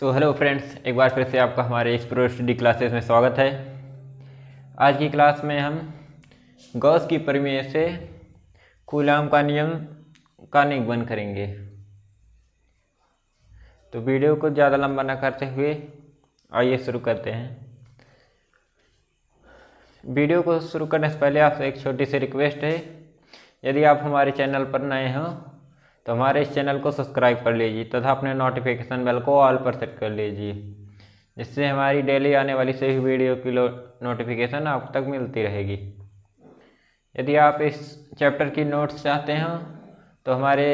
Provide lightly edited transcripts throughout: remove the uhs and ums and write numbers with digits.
Hello friends, एक बार फिर से आपका हमारे एक्सप्लोर स्टडी क्लासेस में स्वागत है। आज की क्लास में हम गॉस की प्रमेय से कूलाम का नियम का निगमन करेंगे। तो वीडियो को ज़्यादा लंबा न करते हुए आइए शुरू करते हैं। वीडियो को शुरू करने से पहले आपसे एक छोटी सी रिक्वेस्ट है, यदि आप हमारे चैनल पर नए हो तो हमारे इस चैनल को सब्सक्राइब कर लीजिए तथा अपने नोटिफिकेशन बेल को ऑल पर सेट कर लीजिए, जिससे हमारी डेली आने वाली सभी वीडियो की नोटिफिकेशन आप तक मिलती रहेगी। यदि आप इस चैप्टर की नोट्स चाहते हो तो हमारे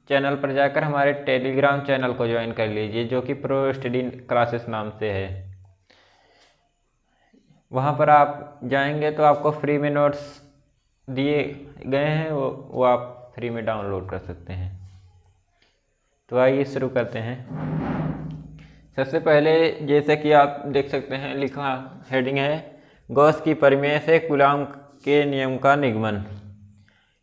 चैनल पर जाकर हमारे टेलीग्राम चैनल को ज्वाइन कर लीजिए, जो कि प्रो स्टडी क्लासेस नाम से है। वहाँ पर आप जाएंगे तो आपको फ्री में नोट्स दिए गए हैं, वो आप फ्री में डाउनलोड कर सकते हैं। तो आइए शुरू करते हैं। सबसे पहले जैसे कि आप देख सकते हैं, लिखा हेडिंग है गॉस की प्रमेय से कूलाम के नियम का निगमन।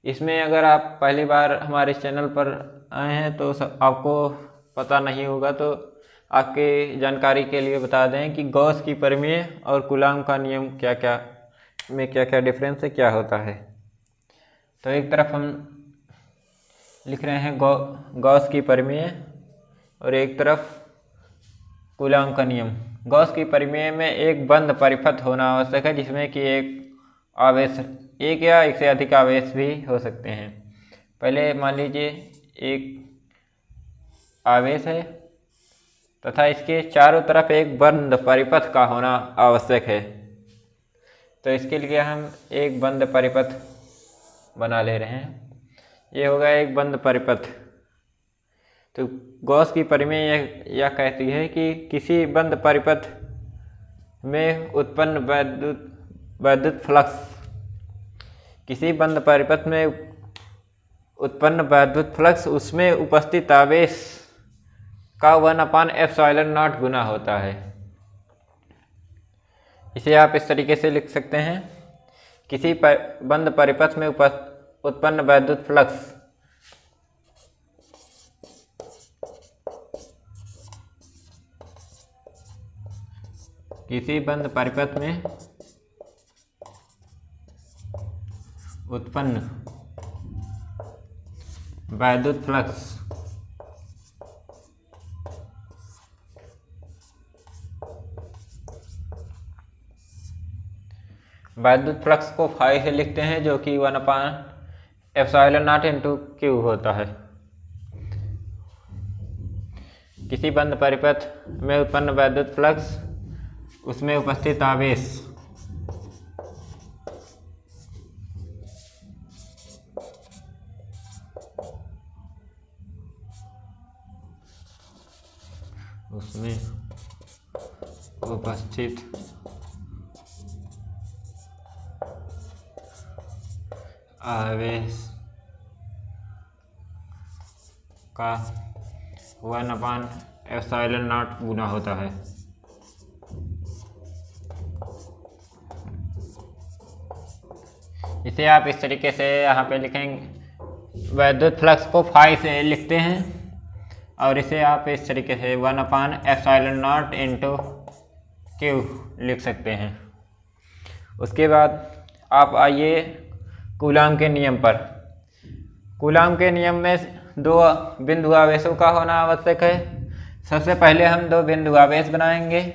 इसमें अगर आप पहली बार हमारे चैनल पर आए हैं तो आपको पता नहीं होगा, तो आपके जानकारी के लिए बता दें कि गॉस की प्रमेय और कूलाम का नियम क्या क्या डिफरेंस है, क्या होता है। तो एक तरफ हम लिख रहे हैं गॉस की प्रमेय और एक तरफ कूलाम का नियम। गॉस की प्रमेय में एक बंद परिपथ होना आवश्यक है, जिसमें कि एक या एक से अधिक आवेश भी हो सकते हैं। पहले मान लीजिए एक आवेश है तथा इसके चारों तरफ एक बंद परिपथ का होना आवश्यक है। तो इसके लिए हम एक बंद परिपथ बना ले रहे हैं। ये होगा एक बंद परिपथ। तो गॉस की प्रमेय यह कहती है कि किसी बंद परिपथ में उत्पन्न वैद्युत फ्लक्स, किसी बंद परिपथ में उत्पन्न वैद्युत फ्लक्स उसमें उपस्थित आवेश का 1/ε0 गुना होता है। इसे आप इस तरीके से लिख सकते हैं, किसी बंद परिपथ में उत्पन्न वैद्युत फ्लक्स किसी बंद परिपथ में उत्पन्न वैद्युत फ्लक्स को फाई से लिखते हैं, जो कि 1/ε0 इंटू क्यू होता है। किसी बंद परिपथ में उत्पन्न वैद्युत फ्लक्स उसमें उपस्थित आवेश का 1/ε0 गुना होता है। इसे आप इस तरीके से यहाँ पे लिखेंगे, वैद्युत फ्लक्स को फाई से लिखते हैं और इसे आप इस तरीके से 1/ε0 इंटू क्यू लिख सकते हैं। उसके बाद आप आइए कूलाम के नियम पर। कूलाम के नियम में दो बिंदु आवेशों का होना आवश्यक है। सबसे पहले हम दो बिंदु आवेश बनाएंगे।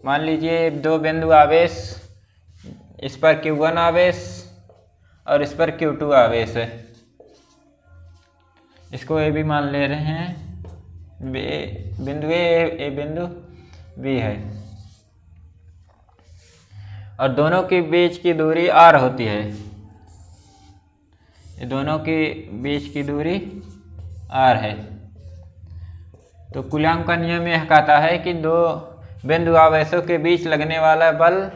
मान लीजिए दो बिंदु आवेश, इस पर Q1 आवेश और इस पर Q2 आवेश है। इसको ए भी मान ले रहे हैं, बिंदु ए बिंदु बी है और दोनों के बीच की दूरी r होती है। ये दोनों के बीच की दूरी r है। तो कूलाम का नियम यह कहता है कि दो बिंदु आवेशों के बीच लगने वाला बल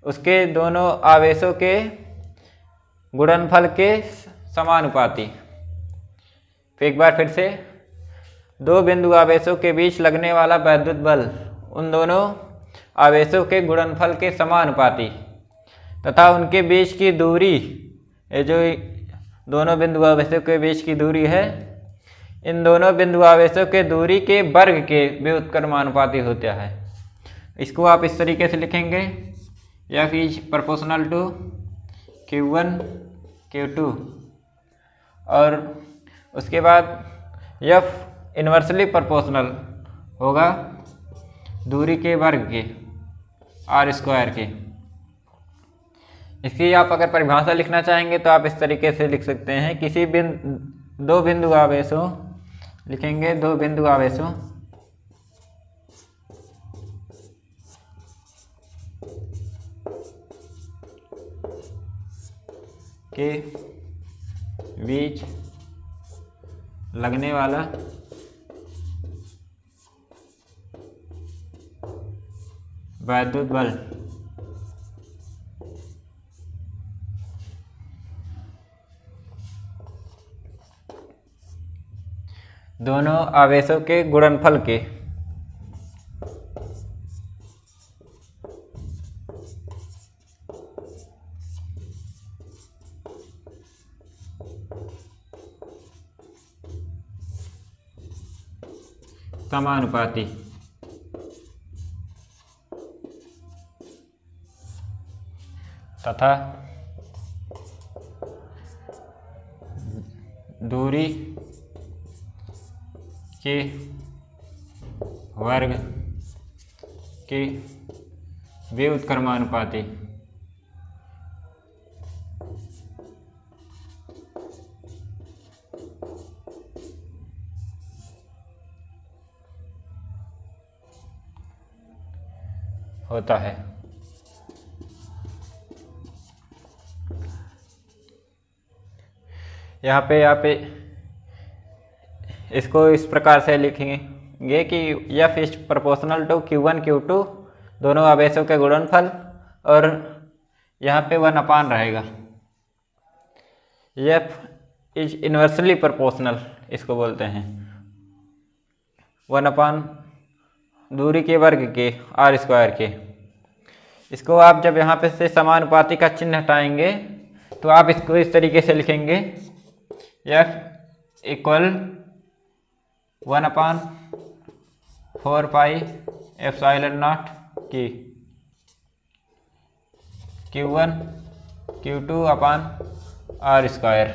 उसके दोनों आवेशों के गुणनफल के समानुपाती। एक बार फिर से, दो बिंदु आवेशों के बीच लगने वाला वैद्युत बल उन दोनों आवेशों के गुणनफल के समानुपाती तथा उनके बीच की दूरी, ये जो दोनों बिंदु आवेशों के बीच की दूरी है, इन दोनों बिंदु आवेशों के दूरी के वर्ग के व्युत्क्रमानुपाती होता है। इसको आप इस तरीके से लिखेंगे, F is proportional to Q1 Q2, और उसके बाद F इन्वर्सली प्रोपोर्शनल होगा दूरी के वर्ग के R² के। इसकी आप अगर परिभाषा लिखना चाहेंगे तो आप इस तरीके से लिख सकते हैं, किसी दो बिंदु आवेशों लिखेंगे, दो बिंदु आवेशों के बीच लगने वाला वैद्युत बल दोनों आवेशों के गुणनफल के समानुपाती तथा दूरी के वर्ग के व्युत्क्रमानुपाती होता है। यहाँ पे इसको इस प्रकार से लिखेंगे कि F is proportional to Q1 Q2 दोनों आवेशों के गुणनफल, और यहाँ पे 1 रहेगा। F इज इन्वर्सली प्रोपोर्शनल इसको बोलते हैं, 1 दूरी के वर्ग के R² के। इसको आप जब यहाँ पे से समानुपाती का चिन्ह हटाएंगे तो आप इसको इस तरीके से लिखेंगे, F equal 1/4 pi epsilon not की Q1 Q2 अपान R²।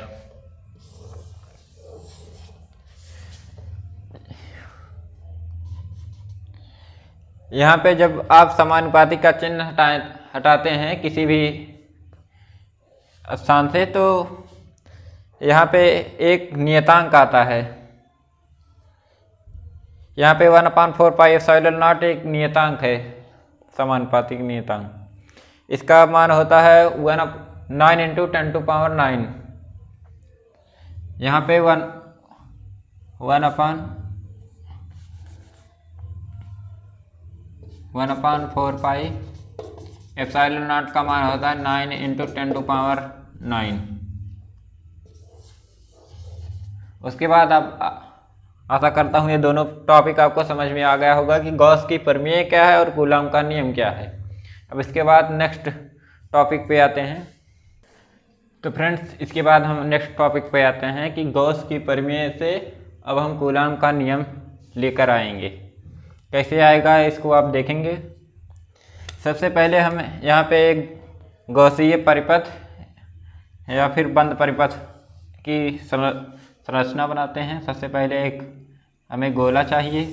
यहाँ पे जब आप समानुपाती का चिन्ह हटाते हैं किसी भी स्थान से, तो यहाँ पे एक नियतांक आता है। यहाँ पे 1/4 पाई एप्सिलॉन नॉट एक नियतांक है, समानुपाती नियतांक। इसका मान होता है 9 × 10⁹। यहाँ पे 1/4 पाई एप्सिलॉन नॉट का मान होता है 9 × 10⁹। उसके बाद अब आशा करता हूँ ये दोनों टॉपिक आपको समझ में आ गया होगा कि गॉस की प्रमेय क्या है और कूलॉम का नियम क्या है। अब इसके बाद नेक्स्ट टॉपिक पे आते हैं। तो फ्रेंड्स, इसके बाद हम नेक्स्ट टॉपिक पे आते हैं कि गॉस की प्रमेय से अब हम कूलॉम का नियम लेकर आएंगे। कैसे आएगा इसको आप देखेंगे। सबसे पहले हम यहाँ पे एक गॉसीय परिपथ या फिर बंद परिपथ की संरचना बनाते हैं। सबसे पहले एक हमें गोला चाहिए।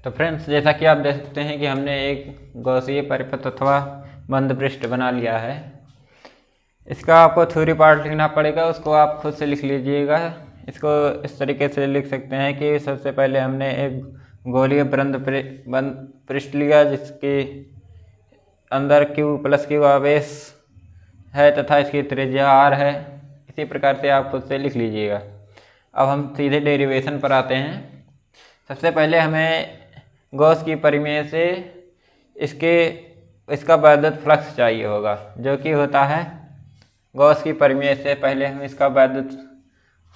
तो फ्रेंड्स, जैसा कि आप देख सकते हैं कि हमने एक गॉसीय परिपथ अथवा बंद पृष्ठ बना लिया है। इसका आपको थ्योरी पार्ट लिखना पड़ेगा, उसको आप खुद से लिख लीजिएगा। इसको इस तरीके से लिख सकते हैं कि सबसे पहले हमने एक गोलीय बंद पृष्ठ लिया जिसके अंदर Q+Q आवेश है तथा इसकी त्रिज्या R है। इसी प्रकार से आप खुद से लिख लीजिएगा। अब हम सीधे डेरिवेशन पर आते हैं। सबसे पहले हमें गॉस की प्रमेय से इसका वैद्युत फ्लक्स चाहिए होगा, जो कि होता है गॉस की प्रमेय से पहले हम इसका वैद्युत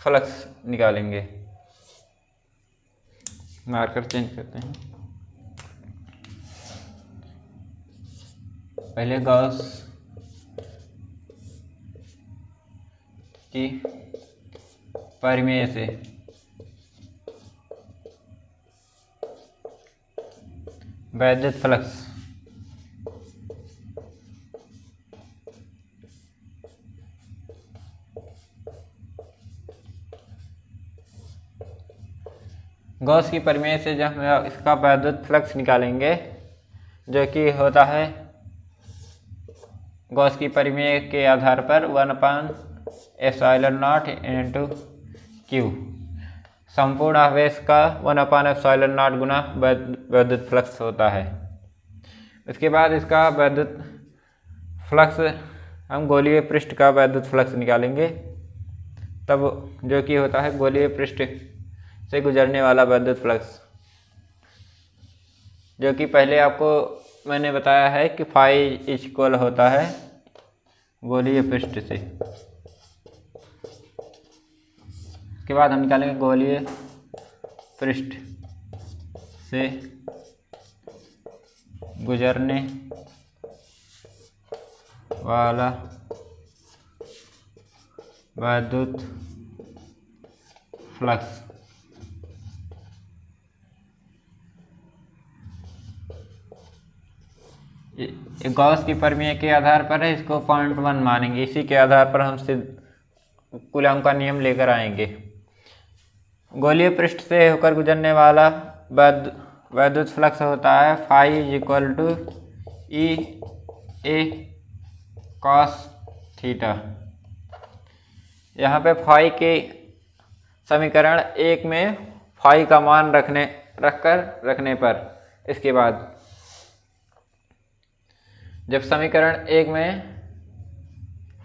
फ्लक्स निकालेंगे। मार्कर चेंज करते हैं। पहले गॉस की परिमेय से वैद्युत फ्लक्स गॉस की परिमेय से जब हम इसका वैद्युत फ्लक्स निकालेंगे जो कि होता है गॉस की परिमेय के आधार पर 1/ε0 इंटू क्यू, संपूर्ण आवेश का 1/ε0 गुना वैद्युत फ्लक्स होता है। इसके बाद इसका वैद्युत फ्लक्स हम गोलीय पृष्ठ का वैद्युत फ्लक्स निकालेंगे, तब जो कि होता है गोलीय पृष्ठ से गुजरने वाला वैद्युत फ्लक्स, जो कि पहले आपको मैंने बताया है कि फाई इक्वल होता है गोलीय पृष्ठ से। इसके बाद हम निकालेंगे गोलीय पृष्ठ से गुजरने वाला वैद्युत फ्लक्स। गॉस की परिमेय के आधार पर है, इसको 0.1 मानेंगे। इसी के आधार पर हम कूलॉम का नियम लेकर आएंगे। गोलीय पृष्ठ से होकर गुजरने वाला वैद्युत फ्लक्स होता है phi equal to E A cos theta. यहाँ पे फाई के समीकरण 1 में फाई का मान रखने पर, इसके बाद जब समीकरण 1 में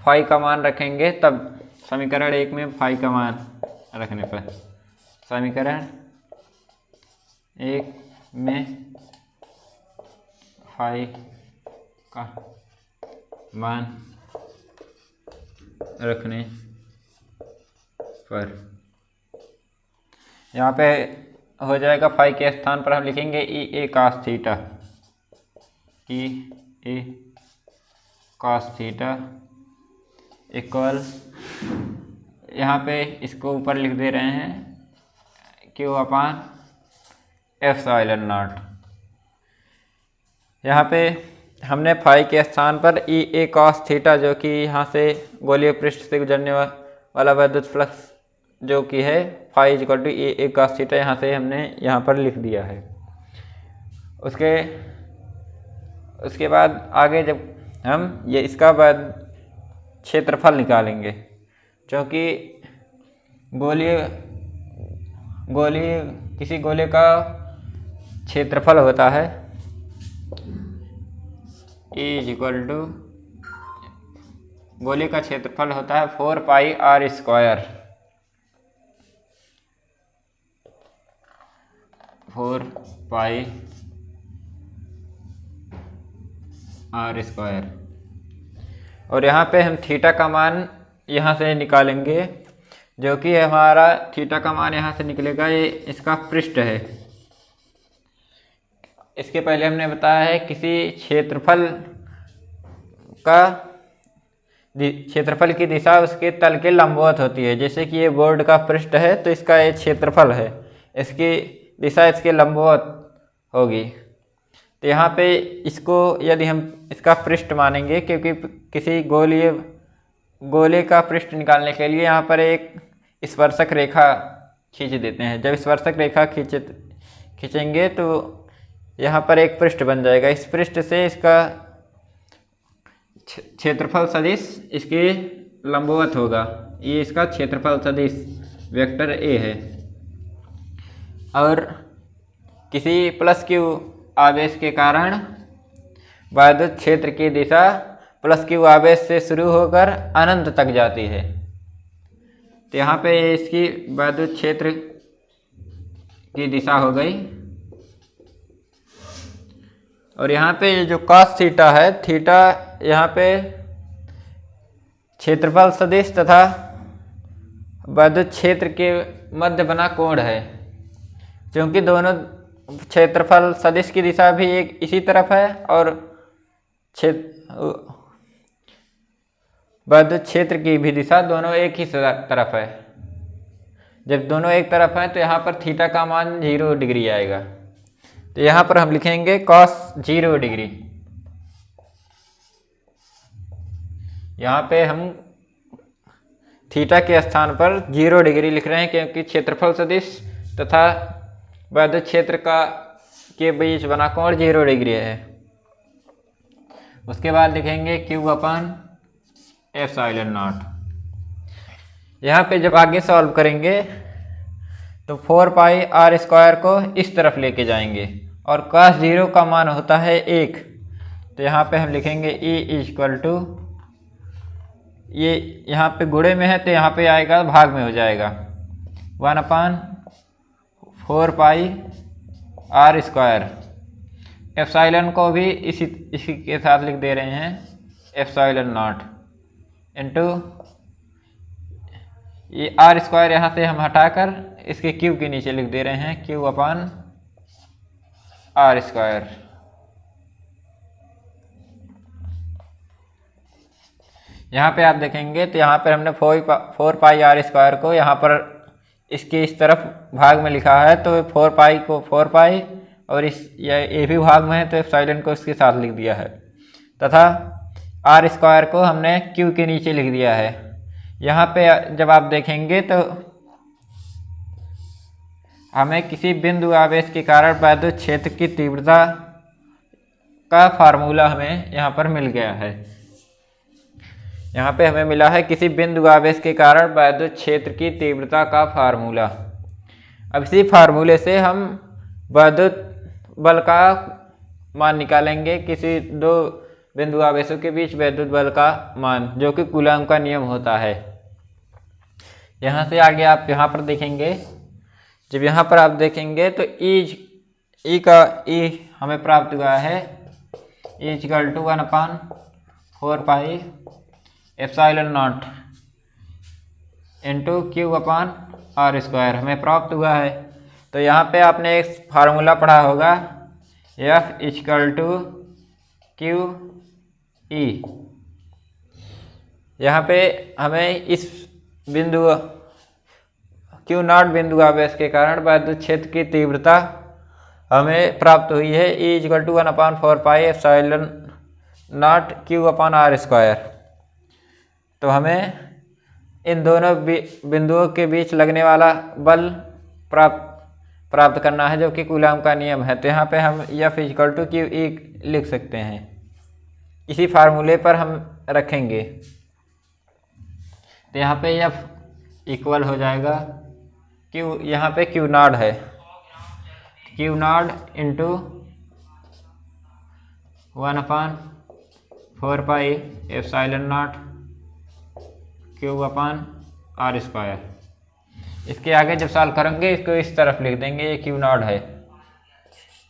फाई का मान रखेंगे, तब समीकरण 1 में फाई का मान रखने पर समीकरण 1 में फाई का मान रखने पर यहाँ पे हो जाएगा फाई के स्थान पर हम लिखेंगे ई A cos theta, E A cos theta equal, यहाँ पे इसको ऊपर लिख दे रहे हैं Q/ε0। यहाँ पे हमने फाई के स्थान पर ई ए कॉस थीटा, जो कि यहाँ से गोलीय पृष्ठ से गुजरने वाला वैद्युत फ्लक्स जो कि है phi equal to E A cos theta, यहाँ से हमने यहाँ पर लिख दिया है। उसके बाद आगे जब हम ये इसका क्षेत्रफल निकालेंगे, क्योंकि किसी गोले का क्षेत्रफल होता है E इक्वल टू, गोले का क्षेत्रफल होता है 4πr², 4πr²। और यहाँ पे हम थीटा का मान यहाँ से निकालेंगे, जो कि हमारा थीटा का मान यहाँ से निकलेगा, ये इसका पृष्ठ है। इसके पहले हमने बताया है किसी क्षेत्रफल की दिशा उसके तल के लंबवत होती है। जैसे कि ये बोर्ड का पृष्ठ है तो इसका ये क्षेत्रफल है, इसकी दिशा इसके लंबवत होगी। तो यहाँ पे इसको यदि हम इसका पृष्ठ मानेंगे, क्योंकि किसी गोले का पृष्ठ निकालने के लिए यहाँ पर एक स्पर्शक रेखा खींच देते हैं। जब स्पर्शक रेखा खींचेंगे तो यहाँ पर एक पृष्ठ बन जाएगा। इस पृष्ठ से इसका क्षेत्रफल सदिश इसके लंबवत होगा। ये इसका क्षेत्रफल सदिश वेक्टर ए है। और किसी +q आवेश के कारण विद्युत क्षेत्र की दिशा +q आवेश से शुरू होकर अनंत तक जाती है। तो यहाँ पे इसकी विद्युत क्षेत्र की दिशा हो गई। और यहाँ पे ये जो कॉस थीटा है, थीटा यहाँ पे क्षेत्रफल सदिश तथा विद्युत क्षेत्र के मध्य बना कोण है। क्योंकि दोनों क्षेत्रफल सदिश की दिशा भी एक इसी तरफ है और विद्युत क्षेत्र की भी दिशा दोनों एक ही तरफ है। जब दोनों एक तरफ हैं तो यहाँ पर थीटा का मान 0 डिग्री आएगा। तो यहाँ पर हम लिखेंगे cos 0 डिग्री। यहाँ पे हम थीटा के स्थान पर 0 डिग्री लिख रहे हैं क्योंकि क्षेत्रफल सदिश तथा वैद्युत क्षेत्र का के बीच बना कोण 0 डिग्री है। उसके बाद लिखेंगे Q/ε0। यहाँ पे जब आगे सॉल्व करेंगे तो 4πr² को इस तरफ लेके जाएंगे और cos 0 का मान होता है 1। तो यहाँ पे हम लिखेंगे E ये यहाँ पे गुणे में है तो यहाँ पे आएगा भाग में हो जाएगा 1/4πr²। एप्सिलॉन को भी इसी के साथ लिख दे रहे हैं ε0 इंटू ये r² यहाँ से हम हटाकर इसके क्यूब के नीचे लिख दे रहे हैं Q/r²। यहाँ पे आप देखेंगे तो यहाँ पर हमने 4πr² को यहाँ पर इसके इस तरफ भाग में लिखा है तो 4π को 4π और इस ये भी भाग में है तो एप्सिलॉन को इसके साथ लिख दिया है तथा r² को हमने Q के नीचे लिख दिया है। यहाँ पे जब आप देखेंगे तो हमें किसी बिंदु आवेश के कारण वैद्युत क्षेत्र की तीव्रता का फार्मूला हमें यहाँ पर मिल गया है। यहाँ पे हमें मिला है किसी बिंदु आवेश के कारण वैद्युत क्षेत्र की तीव्रता का फार्मूला। अब इसी फार्मूले से हम वैद्युत बल का मान निकालेंगे, किसी दो बिंदु आवेशों के बीच वैद्युत बल का मान, जो कि कूलॉम का नियम होता है। यहाँ से आगे आप यहाँ पर देखेंगे, जब यहाँ पर आप देखेंगे तो ई हमें प्राप्त हुआ है E=1/4πε0 इंटू Q/r² हमें प्राप्त हुआ है। तो यहाँ पे आपने एक फार्मूला पढ़ा होगा F=QE। यहाँ पे हमें इस बिंदु Q0 बिंदु आवेश के कारण वैद्युत क्षेत्र की तीव्रता हमें प्राप्त हुई है E=1/4πε0 Q/r²। तो हमें इन दोनों बिंदुओं के बीच लगने वाला बल प्राप्त करना है, जो कि कूलॉम का नियम है। तो यहाँ पे हम F=QE लिख सकते हैं, इसी फार्मूले पर हम रखेंगे। तो यहाँ पे F इक्वल हो जाएगा Q, यहाँ पे Q0 है, Q0 इंटू 1/4πε0 Q/r²। इसके आगे जब सॉल्व करेंगे इसको इस तरफ लिख देंगे, ये Q0 है।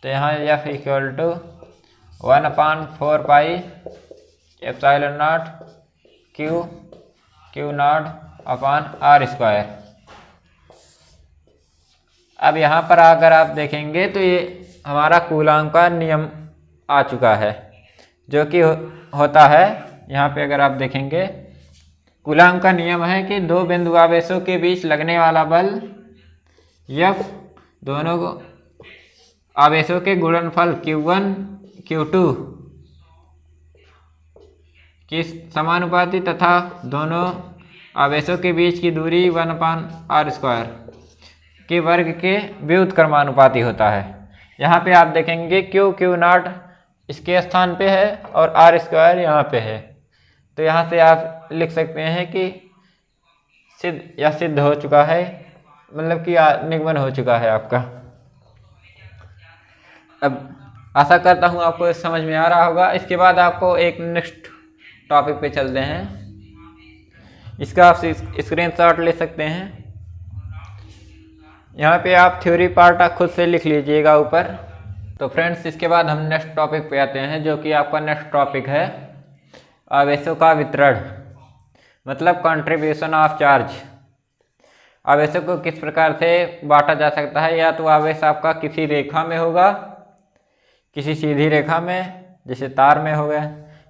तो यहाँ F=1/4πε0 Q0/r²। अब यहाँ पर अगर आप देखेंगे तो ये हमारा कूलॉम का नियम आ चुका है, जो कि होता है, यहाँ पे अगर आप देखेंगे कूलॉम का नियम है कि दो बिंदु आवेशों के बीच लगने वाला बल F दोनों आवेशों के गुणनफल Q1 Q2 की समानुपाती तथा दोनों आवेशों के बीच की दूरी 1/r² के वर्ग के व्युत्क्रमानुपाती होता है। यहाँ पे आप देखेंगे Q0 इसके स्थान पे है और r² यहाँ पे है। तो यहाँ से आप लिख सकते हैं कि सिद्ध हो चुका है, मतलब कि निगमन हो चुका है आपका। अब आशा करता हूँ आपको समझ में आ रहा होगा। इसके बाद आपको एक नेक्स्ट टॉपिक पे चलते हैं, इसका आप स्क्रीनशॉट ले सकते हैं। यहाँ पे आप थ्योरी पार्ट खुद से लिख लीजिएगा ऊपर। तो फ्रेंड्स, इसके बाद हम नेक्स्ट टॉपिक पे आते हैं, जो कि आपका नेक्स्ट टॉपिक है आवेशों का वितरण, मतलब कंट्रीब्यूशन ऑफ चार्ज। आवेशों को किस प्रकार से बांटा जा सकता है, या तो आवेश आपका किसी रेखा में होगा, किसी सीधी रेखा में जैसे तार में हो गया,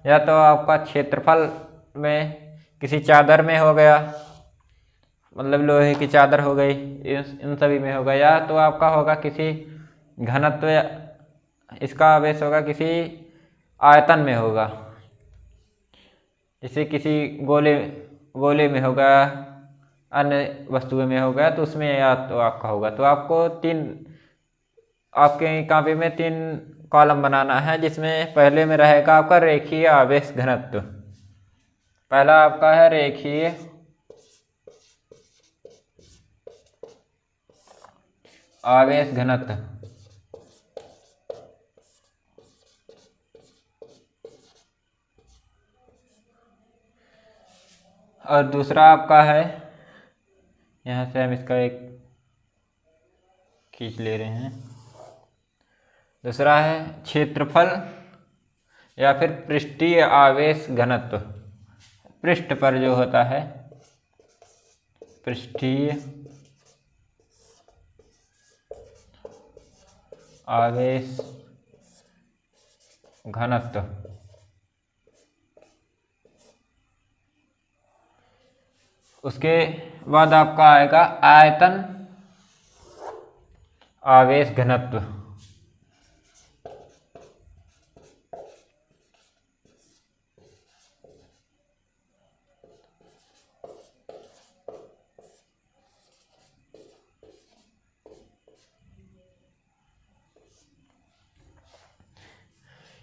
या तो आपका क्षेत्रफल में किसी चादर में हो गया, मतलब लोहे की चादर हो गई, इन सभी में होगा। या तो आपका होगा किसी घनत्व, इसका आवेश होगा किसी आयतन में होगा, जैसे किसी गोले गोले में होगा, अन्य वस्तुओं में होगा, तो उसमें या तो आपका होगा। तो आपको आपके कॉपी में 3 कॉलम बनाना है, जिसमें पहले में रहेगा आपका रेखीय आवेश घनत्व। पहला आपका है रेखीय आवेश घनत्व, और दूसरा आपका है, यहाँ से हम इसका एक खींच ले रहे हैं, दूसरा है क्षेत्रफल या फिर पृष्ठीय आवेश घनत्व। पृष्ठ पर जो होता है पृष्ठीय आवेश घनत्व। उसके बाद आपका आएगा आयतन आवेश घनत्व।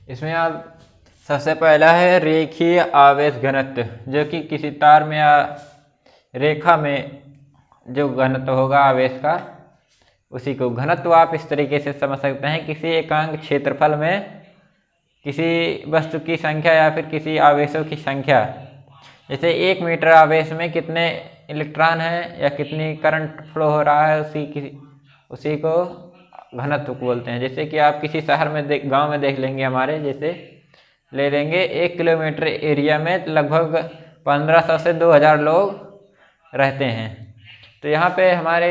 इसमें आप सबसे पहला है रेखीय आवेश घनत्व, जो कि किसी तार में या रेखा में जो घनत्व होगा आवेश का, उसी को घनत्व आप इस तरीके से समझ सकते हैं, किसी एकांक क्षेत्रफल में किसी वस्तु की संख्या या फिर किसी आवेशों की संख्या। जैसे 1 मीटर आवेश में कितने इलेक्ट्रॉन हैं या कितनी करंट फ्लो हो रहा है, उसी को घनत्व को बोलते हैं। जैसे कि आप किसी शहर में गांव में देख लेंगे, हमारे जैसे ले लेंगे 1 किलोमीटर एरिया में लगभग 1500 से 2000 लोग रहते हैं। तो यहाँ पे हमारे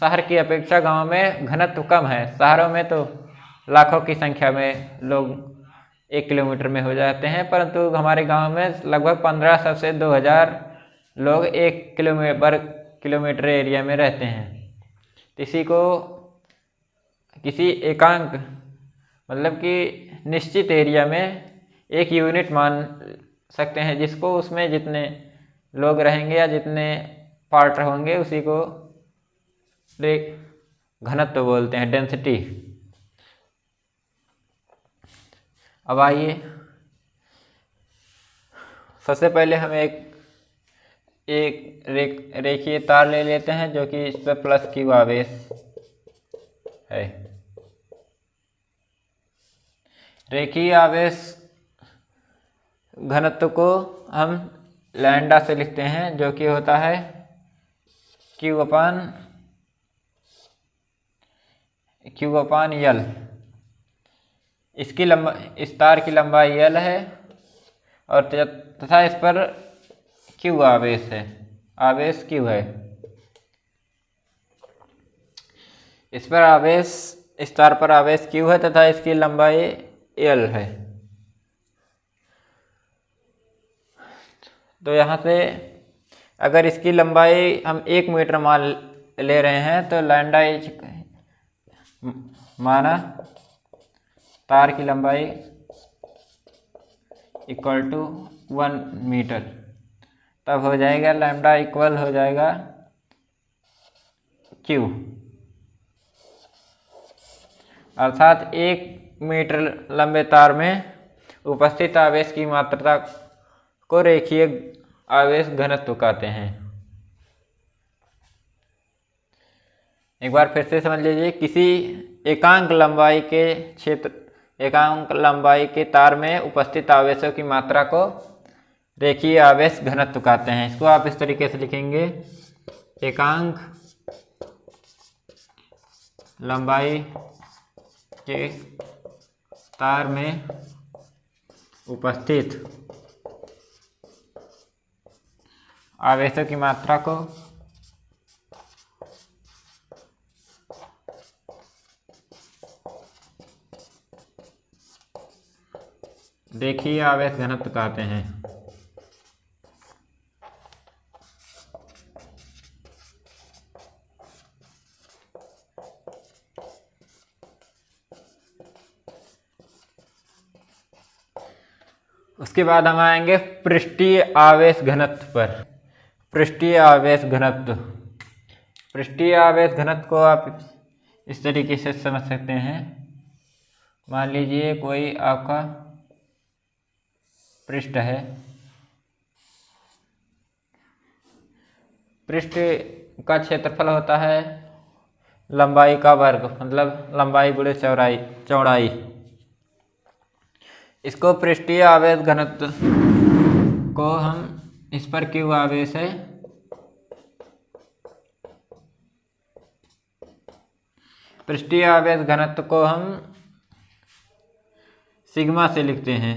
शहर की अपेक्षा गांव में घनत्व कम है। शहरों में तो लाखों की संख्या में लोग 1 किलोमीटर में हो जाते हैं, परंतु हमारे गांव में लगभग 1500 से 2000 लोग 1 किलोमीटर एरिया में रहते हैं। इसी को किसी एकांक मतलब कि निश्चित एरिया में एक यूनिट मान सकते हैं, जिसको उसमें जितने लोग रहेंगे या जितने पार्ट होंगे उसी को घनत्व बोलते हैं, डेंसिटी। अब आइए, सबसे पहले हम एक रेखीय तार ले लेते हैं, जो कि इस पर प्लस क्यू आवेश है। रेखीय आवेश घनत्व को हम लैम्डा से लिखते हैं, जो कि होता है क्यू अपान यल। इस तार की लंबाई यल है और तथा इस पर क्यू आवेश है, आवेश क्यू है। इस तार पर आवेश क्यू है तथा इसकी लंबाई एल है। तो यहाँ से अगर इसकी लंबाई हम 1 मीटर मान ले रहे हैं, तो लैम्डा माना तार की लंबाई इक्वल टू 1 मीटर, तब हो जाएगा लैम्डा इक्वल हो जाएगा क्यू, अर्थात 1 मीटर लंबे तार में उपस्थित आवेश की मात्रा को रेखीय आवेश घनत्व कहते हैं। एक बार फिर से समझ लीजिए, किसी एकांक लंबाई के तार में उपस्थित आवेशों की मात्रा को रेखीय आवेश घनत्व कहते हैं। इसको आप इस तरीके से लिखेंगे, एकांक लंबाई के तार में उपस्थित आवेशों की मात्रा को रेखीय आवेश घनत्व कहते हैं। उसके बाद हम आएंगे पृष्ठीय आवेश घनत्व पर। पृष्ठीय आवेश घनत्व, पृष्ठीय आवेश घनत्व को आप इस तरीके से समझ सकते हैं। मान लीजिए कोई आपका पृष्ठ है, पृष्ठ का क्षेत्रफल होता है लंबाई का वर्ग, मतलब लंबाई गुणे चौड़ाई। इसको पृष्ठीय आवेश घनत्व को हम, इस पर क्यू आवेश है, पृष्ठीय आवेश घनत्व को हम सिग्मा से लिखते हैं।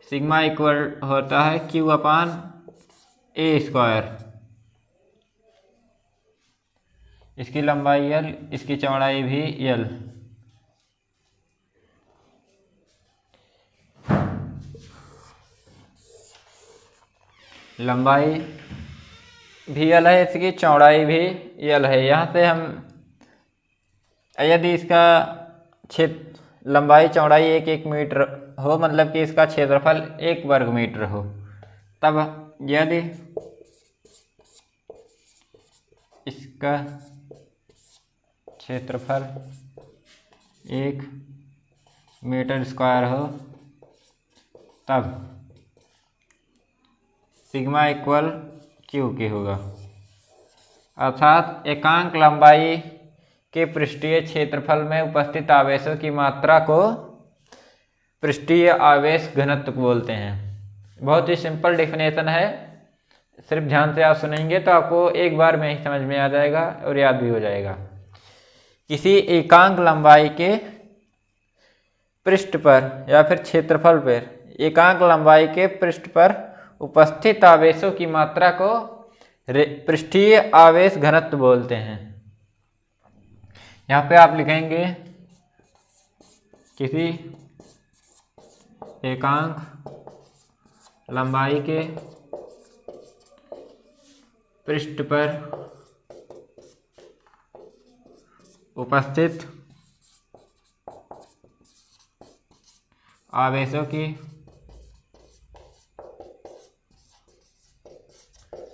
सिग्मा इक्वल होता है क्यू अपान ए स्क्वायर। इसकी लंबाई L, इसकी चौड़ाई भी L। लंबाई भी L है, इसकी चौड़ाई भी L है। यहाँ से हम, यदि इसका क्षेत्र लंबाई चौड़ाई 1 मीटर हो, मतलब कि इसका क्षेत्रफल 1 वर्ग मीटर हो, तब यदि इसका क्षेत्रफल 1 मीटर स्क्वायर हो, तब सिग्मा इक्वल क्यू के होगा। अर्थात एकांक लंबाई के पृष्ठीय क्षेत्रफल में उपस्थित आवेशों की मात्रा को पृष्ठीय आवेश घनत्व बोलते हैं। बहुत ही सिंपल डेफिनेशन है, सिर्फ ध्यान से आप सुनेंगे तो आपको एक बार में ही समझ में आ जाएगा और याद भी हो जाएगा। किसी एकांक लंबाई के पृष्ठ पर या फिर क्षेत्रफल पर, एकांक लंबाई के पृष्ठ पर उपस्थित आवेशों की मात्रा को पृष्ठीय आवेश घनत्व बोलते हैं। यहाँ पे आप लिखेंगे किसी एकांक लंबाई के पृष्ठ पर उपस्थित आवेशों की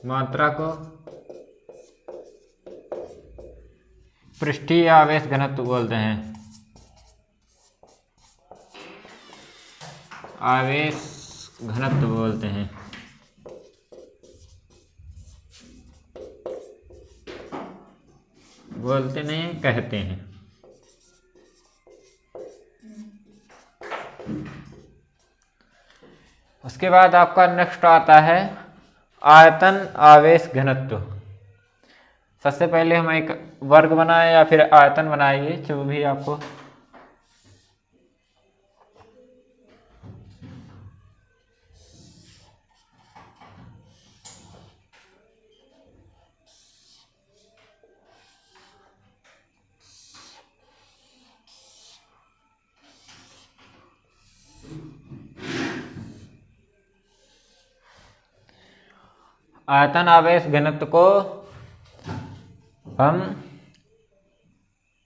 मात्रा को पृष्ठीय आवेश घनत्व बोलते हैं। आवेश घनत्व बोलते हैं। बोलते नहीं, कहते हैं। उसके बाद आपका नेक्स्ट आता है आयतन आवेश घनत्व। सबसे पहले हम एक वर्ग बनाए या फिर आयतन बनाइए, जो भी आपको आयतन आवेश घनत्व को हम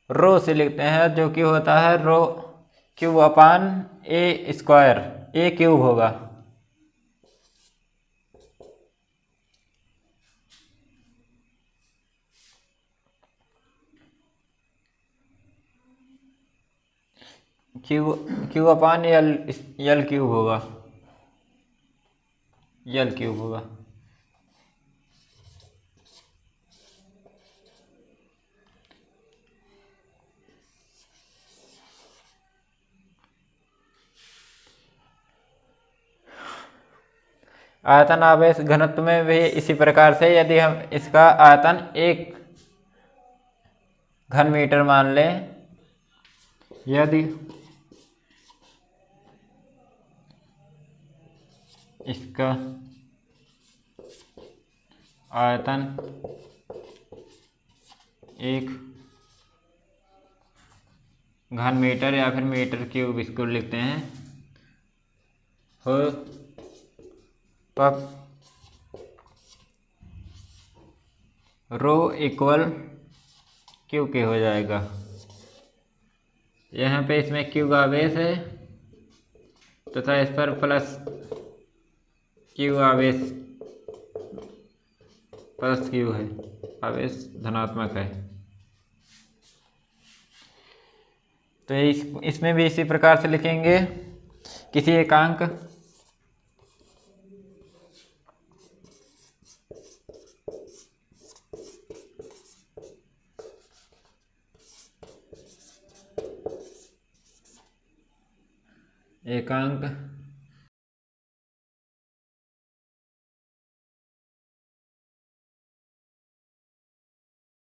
रो से लिखते हैं, जो कि होता है रो क्यूब अपान ए स्क्वायर, ए क्यूब होगा। क्यू अपान यल क्यूब होगा, यल क्यूब होगा। आयतन आवेश घनत्व में भी इसी प्रकार से, यदि हम इसका आयतन 1 घन मीटर मान लें, यदि इसका आयतन 1 घन मीटर या फिर मीटर क्यूब, इसको लिखते हैं, हो तब रो इक्वल क्यू के हो जाएगा। यहाँ पे इसमें क्यू का आवेश है, तथा इस पर प्लस क्यू आवेश प्लस क्यू है, आवेश धनात्मक है। तो इसमें भी इसी प्रकार से लिखेंगे। किसी एकांक एकांक